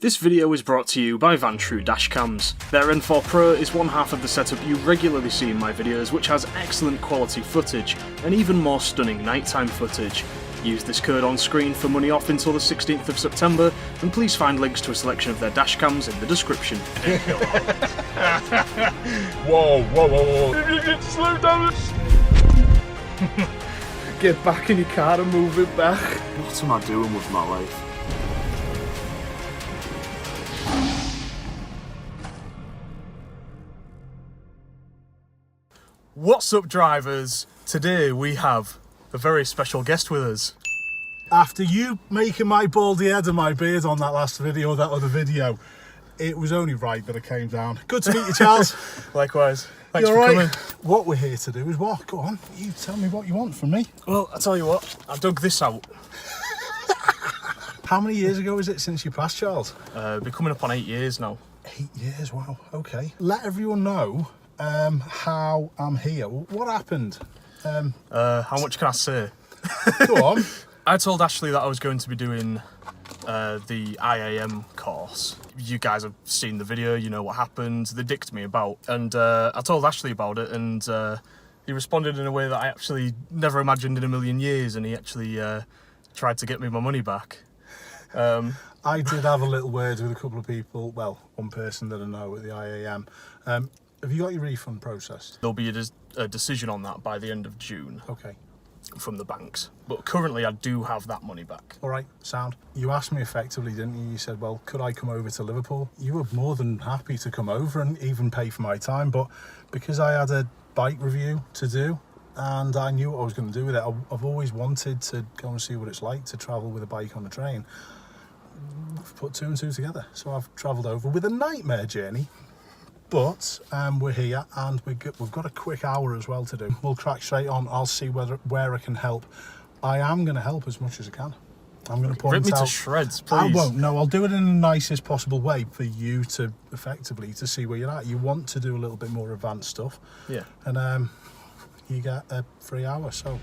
This video is brought to you by Vantrue Dashcams. Their N4 Pro is one half of the setup you regularly see in my videos, which has excellent quality footage and even more stunning nighttime footage. Use this code on screen for money off until the 16th of September, and please find links to a selection of their dashcams in the description. Whoa. Slow down. Get back in your car and move it back. What am I doing with my life? What's up, drivers? Today we have a very special guest with us. After you making my baldy head and my beard on that last video, that other video, it was only right that I came down. Good to meet you, Charles. Likewise. Thanks You for all right? coming. What we're here to do is what? Go on, you tell me what you want from me. Well, I'll tell you what, I dug this out. How many years ago is it since you passed, Charles? Been coming up on 8 years now. 8 years, wow, okay. Let everyone know how I'm here. What happened? How much can I say? Go on. I told Ashley that I was going to be doing the IAM course. You guys have seen the video, you know what happened. They dicked me about, and I told Ashley about it, and he responded in a way that I actually never imagined in a million years, and he actually tried to get me my money back. I did have a little word with a couple of people, well, one person that I know at the IAM. Have you got your refund processed? There'll be a decision on that by the end of June. Okay. From the banks, but currently I do have that money back. All right, sound. You asked me effectively, didn't you? You said, well, could I come over to Liverpool? You were more than happy to come over and even pay for my time, but because I had a bike review to do and I knew what I was going to do with it, I've always wanted to go and see what it's like to travel with a bike on a train. I've put two and two together, so I've travelled over with a nightmare journey. But we're here and we've got a quick hour as well to do. We'll crack straight on. I'll see where I can help. I am going to help as much as I can. I'm going to point Rip me out, to shreds, please. I won't. No, I'll do it in the nicest possible way for you to effectively to see where you're at. You want to do a little bit more advanced stuff. Yeah. And you get a free hour. So.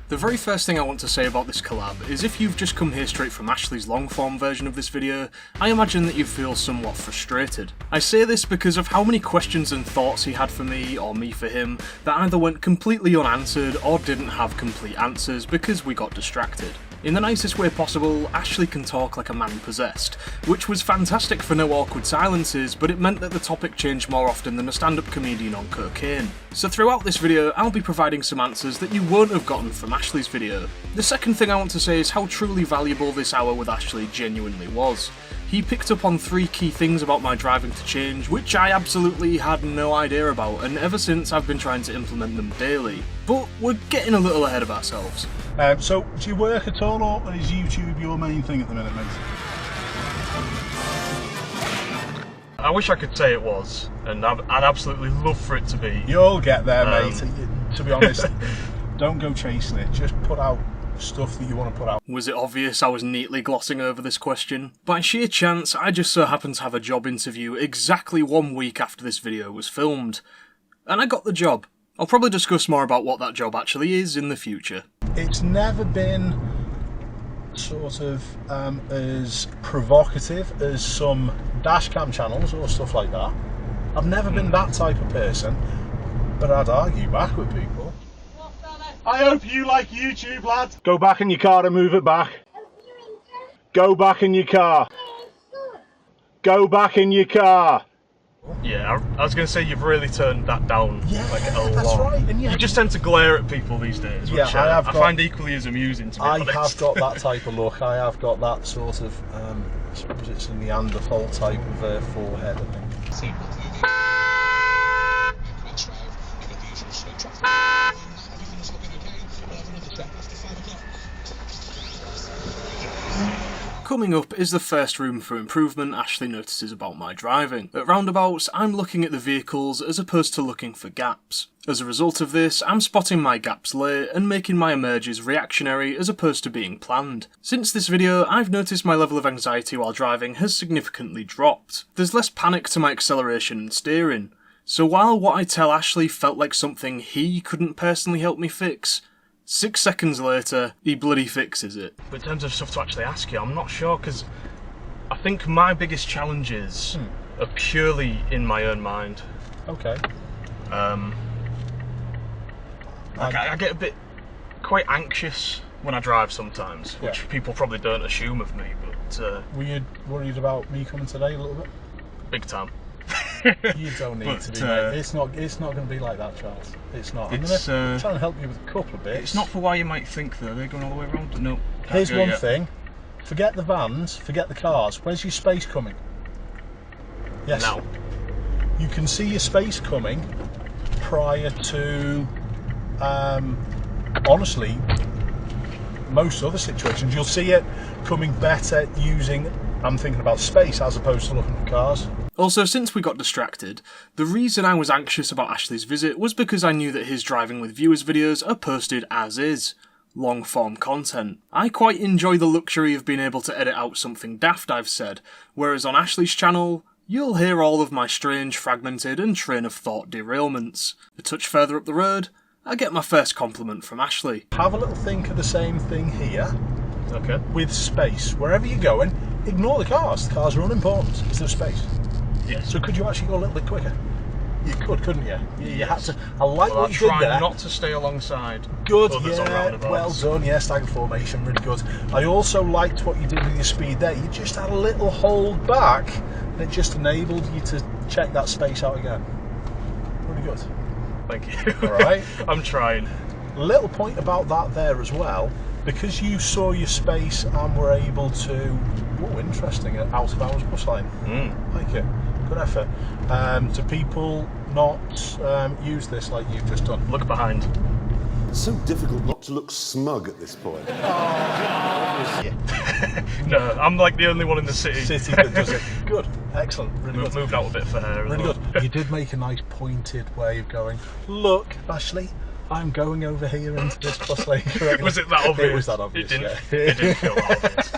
The very first thing I want to say about this collab is if you've just come here straight from Ashley's long form version of this video, I imagine that you feel somewhat frustrated. I say this because of how many questions and thoughts he had for me, or me for him, that either went completely unanswered or didn't have complete answers because we got distracted. In the nicest way possible, Ashley can talk like a man possessed, which was fantastic for no awkward silences, but it meant that the topic changed more often than a stand-up comedian on cocaine. So throughout this video, I'll be providing some answers that you won't have gotten from Ashley's video. The second thing I want to say is how truly valuable this hour with Ashley genuinely was. He picked up on 3 key things about my driving to change, which I absolutely had no idea about, and ever since I've been trying to implement them daily. But we're getting a little ahead of ourselves. So, do you work at all, or is YouTube your main thing at the minute, mate? I wish I could say it was, and I'd absolutely love for it to be. You'll get there, mate. To be honest, don't go chasing it. Just put out stuff that you want to put out. Was it obvious I was neatly glossing over this question? By sheer chance, I just so happened to have a job interview exactly 1 week after this video was filmed. And I got the job. I'll probably discuss more about what that job actually is in the future. It's never been sort of as provocative as some dashcam channels or stuff like that. I've never been that type of person, but I'd argue back with people. I hope you like YouTube, lad. Go back in your car and move it back. Go back in your car. Go back in your car. Yeah, I was going to say you've really turned that down like a lot. That's right. And you just tend to glare at people these days, which I find equally as amusing to be honest. I have got that type of look. I have got that sort of, I suppose it's a Neanderthal type of forehead, I think. Coming up is the first room for improvement Ashley notices about my driving. At roundabouts, I'm looking at the vehicles as opposed to looking for gaps. As a result of this, I'm spotting my gaps late and making my emerges reactionary as opposed to being planned. Since this video, I've noticed my level of anxiety while driving has significantly dropped. There's less panic to my acceleration and steering. So while what I tell Ashley felt like something he couldn't personally help me fix, 6 seconds later, he bloody fixes it. But in terms of stuff to actually ask you, I'm not sure, because I think my biggest challenges are purely in my own mind. Okay. I get a bit quite anxious when I drive sometimes, which people probably don't assume of me, but... Were you worried about me coming today a little bit? Big time. You don't need to be, mate. It's not going to be like that, Charles. It's not. I'm going to try and help you with a couple of bits. It's not for why you might think, though. They're going all the way around. No. Here's one thing. Forget the vans, forget the cars. Where's your space coming? Yes. Now. You can see your space coming prior to, honestly, most other situations. You'll see it coming better using, I'm thinking about space as opposed to looking at cars. Also, since we got distracted, the reason I was anxious about Ashley's visit was because I knew that his Driving with Viewers videos are posted as is, long-form content. I quite enjoy the luxury of being able to edit out something daft I've said, whereas on Ashley's channel, you'll hear all of my strange, fragmented and train of thought derailments. A touch further up the road, I get my first compliment from Ashley. Have a little think of the same thing here. Okay. With space. Wherever you're going, ignore the cars. The cars are unimportant. Is there space? Yes. So could you actually go a little bit quicker? You could, couldn't you? You had to. I like what you did there. Try not to stay alongside. Good, others on roundabouts. Well done. Yeah, stagger formation, really good. I also liked what you did with your speed there. You just had a little hold back, and it just enabled you to check that space out again. Really good. Thank you. All right. I'm trying. Little point about that there as well, because you saw your space and were able to. Oh, interesting. Out of hours bus line. Like it. Good effort. Do people not use this like you've just done? Look behind. It's so difficult not to look smug at this point. No, I'm like the only one in the city That does it. Good. Excellent. Really good. Moved out a bit for her. Really well. good. You did make a nice pointed way of going, look, Ashley, I'm going over here into this bus lane correctly. Was it that obvious? It was that obvious, It didn't, yeah. it didn't feel that obvious.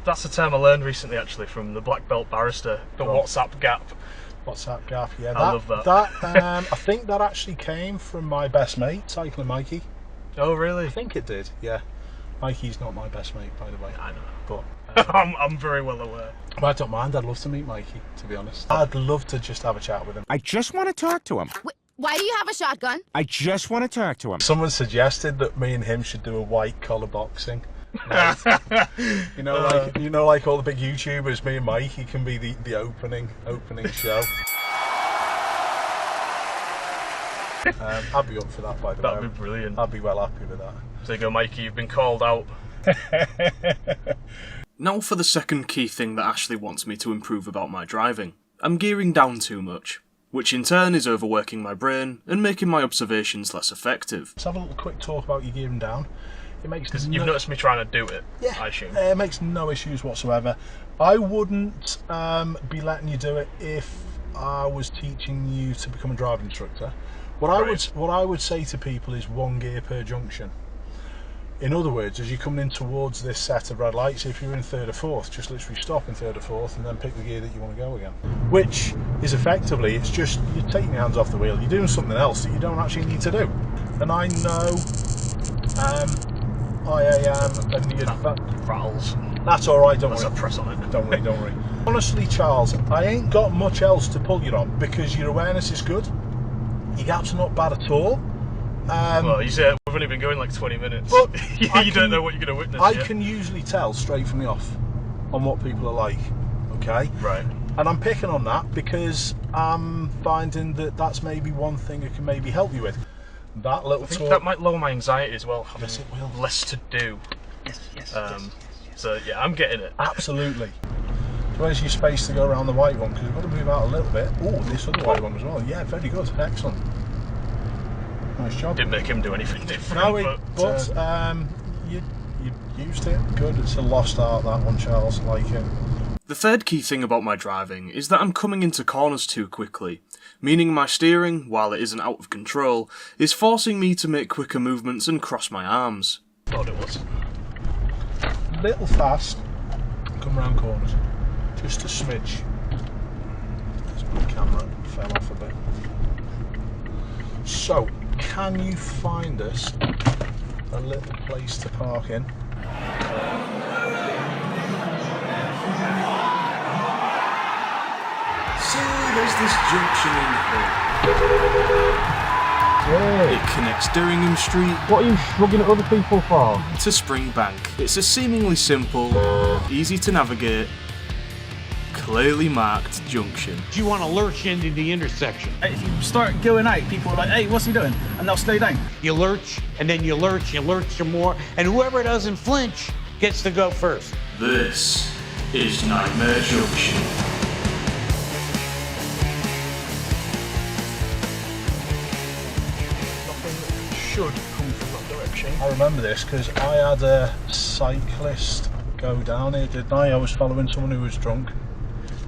That's a term I learned recently, actually, from the black belt barrister. The WhatsApp gap. WhatsApp gap, yeah. I love that. I think that actually came from my best mate, Cycling Mikey. Oh, really? I think it did, yeah. Mikey's not my best mate, by the way. I know. But I'm very well aware. But I don't mind. I'd love to meet Mikey, to be honest. I'd love to just have a chat with him. I just want to talk to him. Why do you have a shotgun? I just want to talk to him. Someone suggested that me and him should do a white collar boxing. Like, like all the big YouTubers, me and Mikey can be the opening show. I'd be up for that, by the way. That'd be brilliant. I'd be well happy with that. There you go, Mikey, you've been called out. Now for the second key thing that Ashley wants me to improve about my driving. I'm gearing down too much, which in turn is overworking my brain and making my observations less effective. Let's have a little quick talk about you gearing down. It makes Because you've noticed me trying to do it, yeah, I assume. It makes no issues whatsoever. I wouldn't be letting you do it if I was teaching you to become a driving instructor. What I would say to people is 1 gear per junction. In other words, as you're coming in towards this set of red lights, if you're in 3rd or 4th, just literally stop in 3rd or 4th and then pick the gear that you want to go again. Which is effectively, it's just you're taking your hands off the wheel, you're doing something else that you don't actually need to do. And I know IAM and that rattles. That's alright, don't Let's worry. not press on it. Don't worry. Honestly, Charles, I ain't got much else to pull you on because your awareness is good. Your gaps are not bad at all. Well, you say we've only been going like 20 minutes. But you don't know what you're going to witness I yet. can usually tell straight from the off on what people are like, okay? Right. And I'm picking on that because I'm finding that that's maybe one thing I can maybe help you with. That little I think talk. that might lower my anxiety as well, having Yes, it will. less to do. Yes. So yeah, I'm getting it. Absolutely. So where's your space to go around the white one? Because we've got to move out a little bit. Oh, this other white one as well. Yeah, very good. Excellent. Nice job. Didn't make him do anything different. No, but you used it. Good. It's a lost art, that one, Charles. Like it. The third key thing about my driving is that I'm coming into corners too quickly, meaning my steering, while it isn't out of control, is forcing me to make quicker movements and cross my arms. Thought it was. Little fast. Come round corners. Just a smidge. My camera fell off a bit. So, can you find us a little place to park in? So there's this junction in here. It connects Derringham Street. What are you shrugging at other people for? To Springbank. It's a seemingly simple, easy to navigate, clearly marked junction. You want to lurch into the intersection. If you start going out, people are like, hey, what's he doing? And they'll slow down. You lurch, and then you lurch some more, and whoever doesn't flinch gets to go first. This is Nightmare Junction. Should come from that direction. I remember this because I had a cyclist go down here, didn't I? I was following someone who was drunk.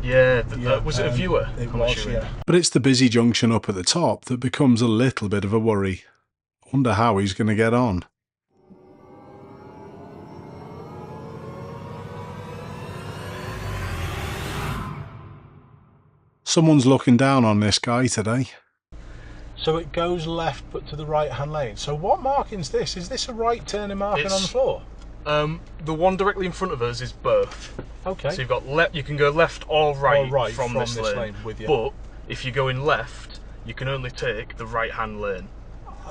Yeah, was it a viewer? It was, yeah. But it's the busy junction up at the top that becomes a little bit of a worry. Wonder how he's going to get on. Someone's looking down on this guy today. So it goes left but to the right hand lane. So what marking's this? Is this a right turning marking on the floor? The one directly in front of us is both. Okay. So you've got you can go left or right, from this lane. With you. But if you're going left, you can only take the right hand lane.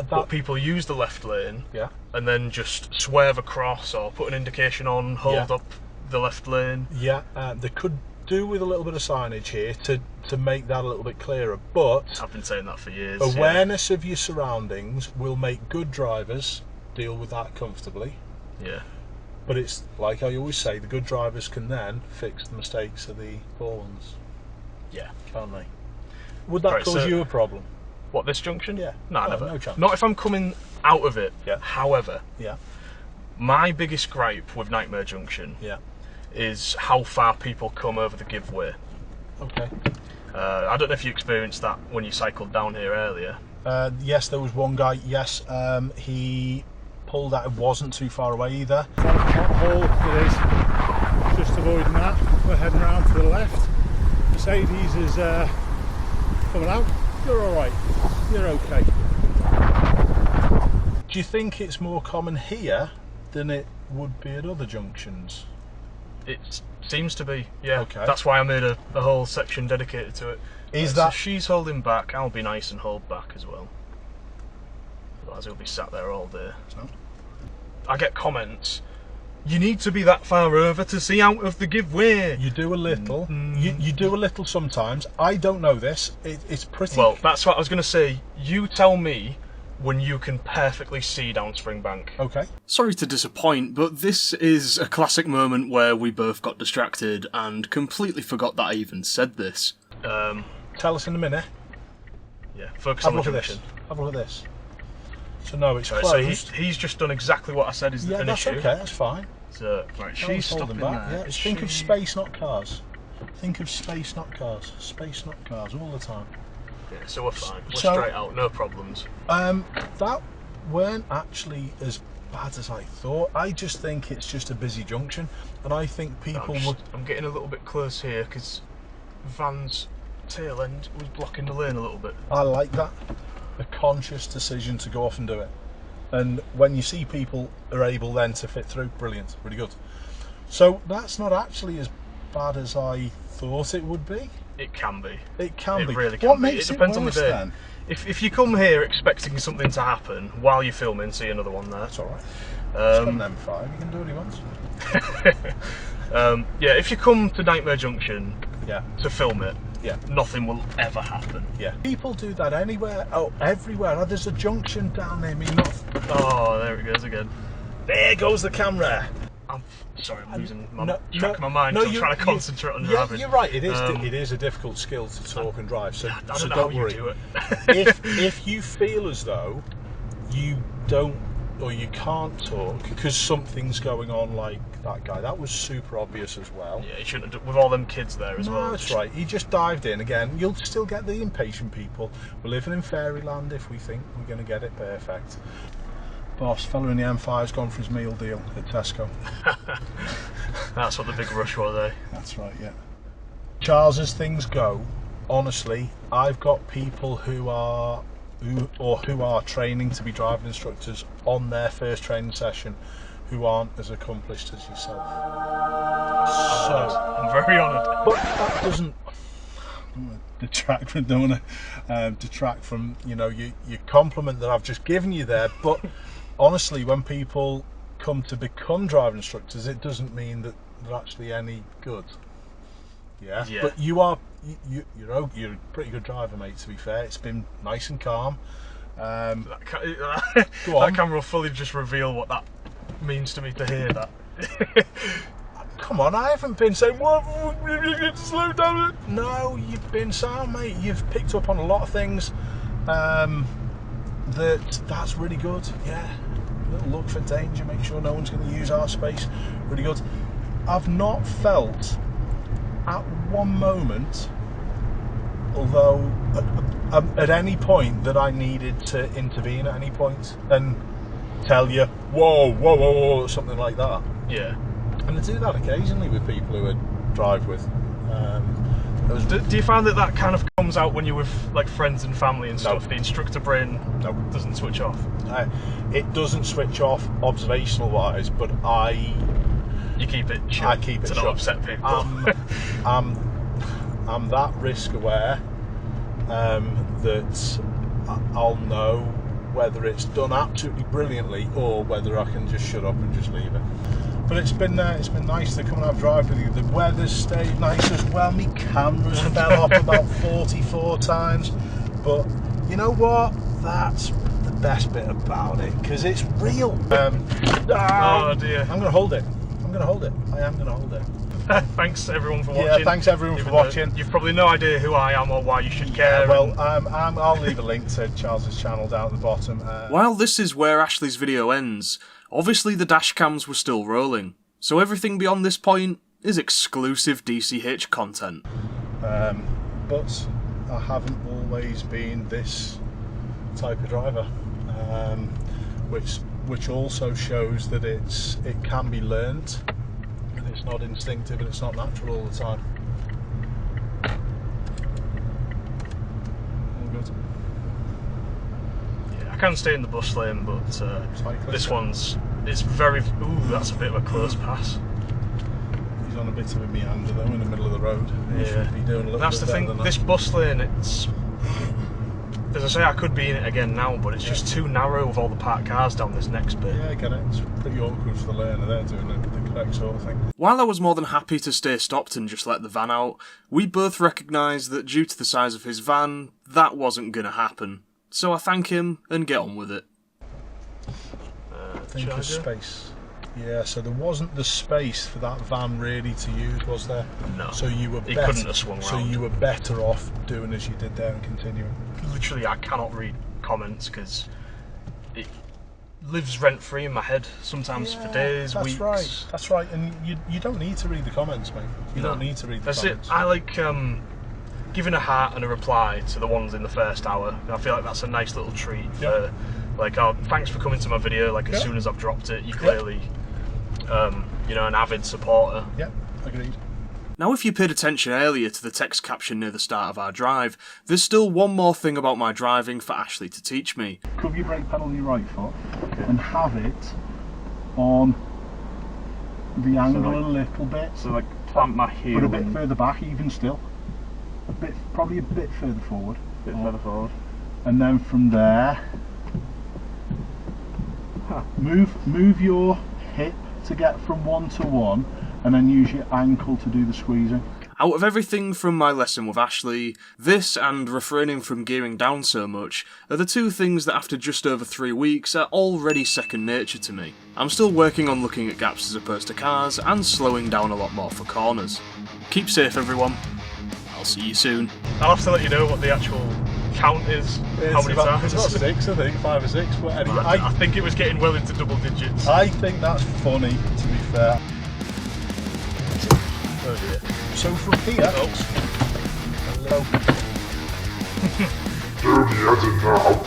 But people use the left lane, yeah, and then just swerve across or put an indication on, hold up the left lane. Yeah, they could do with a little bit of signage here to make that a little bit clearer, but I've been saying that for years. Awareness of your surroundings will make good drivers deal with that comfortably. Yeah. But it's like I always say, the good drivers can then fix the mistakes of the poor ones. Yeah. Can't they? Would that cause you a problem? What, this junction? Yeah. No, never. No chance. Not if I'm coming out of it. Yeah. However, yeah, my biggest gripe with Nightmare Junction is how far people come over the giveaway. Okay. I don't know if you experienced that when you cycled down here earlier. Yes, there was one guy, yes, he pulled out, it wasn't too far away either. Hole it is, just avoiding that. We're heading round to the left. Mercedes is coming out. You're alright, you're okay. Do you think it's more common here than it would be at other junctions? It seems to be, yeah. Okay. That's why I made a whole section dedicated to it. Is So that... she's holding back, I'll be nice and hold back as well. Otherwise he'll be sat there all day. So? I get comments, you need to be that far over to see out of the giveaway. You do a little. You do a little sometimes. I don't know this. It's pretty... Well, that's what I was going to say. You tell me when you can perfectly see down Springbank. Okay. Sorry to disappoint, but this is a classic moment where we both got distracted and completely forgot that I even said this. Tell us in a minute. Yeah, focus Have on a the look at junction. this. Have a look at this. So no, it's Right, closed. so he's just done exactly what I said is Yeah, an that's issue. okay, that's fine. So, right, No she's one's holding stopping back. there. Yeah. Is Think of she- space, not cars. Think of space, not cars. Space, not cars, all the time. Yeah, so we're fine. We're So- straight out, no problems. That weren't actually as bad as I thought. I just think it's just a busy junction, and I think people would... I'm getting a little bit close here because Van's tail end was blocking the lane a little bit. I like that. A conscious decision to go off and do it. And when you see people are able then to fit through, brilliant, really good. So that's not actually as bad as I thought it would be. It can be. It can be. It really can What be. makes It depends it on the worse day. then? If you come here expecting something to happen while you're filming, see another one there. That's alright. It's got an M5, you can do what he wants. Yeah, if you come to Nightmare Junction Yeah. to film it, Yeah. nothing will ever happen. Yeah. People do that anywhere, everywhere. Oh, there's a junction down there, Oh, there it goes again. There goes the camera. I'm sorry, I'm losing my No, track of my mind. no, I'm trying to concentrate on driving. Yeah, you're right. It is a difficult skill to talk and drive. So, I don't so know don't how worry. you do it. if you feel as though you don't or you can't talk because something's going on, like that guy, that was super obvious as well. Yeah, you shouldn't have, with all them kids there as well. No, that's right. He just dived in again. You'll still get the impatient people. We're living in fairyland if we think we're going to get it perfect. Boss, fellow in the M5's gone for his meal deal at Tesco. That's what the big rush was, eh? That's right, yeah. Charles, as things go, honestly, I've got people who are who are training to be driving instructors on their first training session who aren't as accomplished as yourself. So I'm very honoured. but that doesn't detract from, don't want to detract from, you know, your compliment that I've just given you there. But honestly, when people come to become driving instructors, it doesn't mean that they're actually any good. Yeah. But you're a pretty good driver, mate, to be fair. It's been nice and calm. Go on. That camera will fully just reveal what that means to me to hear that. Come on, I haven't been saying, what, you get to slow down. No, you've been sound, mate. You've picked up on a lot of things. That's really good. Yeah. A little look for danger, make sure no one's going to use our space. Really good. I've not felt at one moment, although at any point, that I needed to intervene at any point and tell you, whoa, whoa, whoa, whoa, something like that. Yeah. And I do that occasionally with people who I drive with. Do you find that kind of comes out when you're with like friends and family and stuff? The instructor brain doesn't switch off? It doesn't switch off observational wise, but you keep it shut. I keep it to shut. not upset people. I'm that risk aware that I'll know whether it's done absolutely brilliantly or whether I can just shut up and just leave it. But it's been nice to come and have a drive with you. The weather's stayed nice as well. My camera's fell off about 44 times, but you know what? That's the best bit about it, because it's real. Oh dear. I'm gonna hold it. I am gonna hold it. Thanks everyone for watching. Yeah, thanks everyone for watching. You've probably no idea who I am or why you should care. Well, I'll leave a link to Charles's channel down at the bottom. While this is where Ashley's video ends, obviously the dash cams were still rolling, so everything beyond this point is exclusive DCH content. But I haven't always been this type of driver, which also shows that it can be learnt. It's not instinctive and it's not natural all the time. All good. Yeah, I can stay in the bus lane, but this it's very. Ooh, that's a bit of a close pass. He's on a bit of a meander though, in the middle of the road. He should be doing a little That's bit the thing. better than This that. bus lane, it's. As I say, I could be in it again now, but it's just too narrow with all the parked cars down this next bit. Yeah, I get it. It's pretty awkward for the learner there doing the correct sort of thing. While I was more than happy to stay stopped and just let the van out, we both recognised that due to the size of his van, that wasn't going to happen. So I thank him and get on with it. Think of space. Yeah, so there wasn't the space for that van really to use, was there? No. So you were He couldn't have swung So round. you were better off doing as you did there and continuing. Literally, I cannot read comments because it lives rent-free in my head sometimes for days, that's weeks. Right. That's right, and you don't need to read the comments, mate. You don't need to read the That's comments. it. I like giving a heart and a reply to the ones in the first hour. I feel like that's a nice little treat for, like, oh, thanks for coming to my video. Like, as soon as I've dropped it, you clearly, you know, an avid supporter. Yeah, agreed. Now, if you paid attention earlier to the text caption near the start of our drive, there's still one more thing about my driving for Ashley to teach me. Cover your brake pedal with your right foot and have it on the angle a little bit. So, like, plant my heel. But a bit further back, even still. Probably a bit further forward. Further forward. And then from there, move your hip to get from one to one, and then use your ankle to do the squeezing. Out of everything from my lesson with Ashley, this and refraining from gearing down so much are the two things that after just over 3 weeks are already second nature to me. I'm still working on looking at gaps as opposed to cars and slowing down a lot more for corners. Keep safe everyone, I'll see you soon. I'll have to let you know what the actual count is, how many times. It's about 6, I think, 5 or 6. But anyway, I think it was getting well into double digits. I think that's funny, to be fair. Oh dear. So from here, hello. Dirty as it now.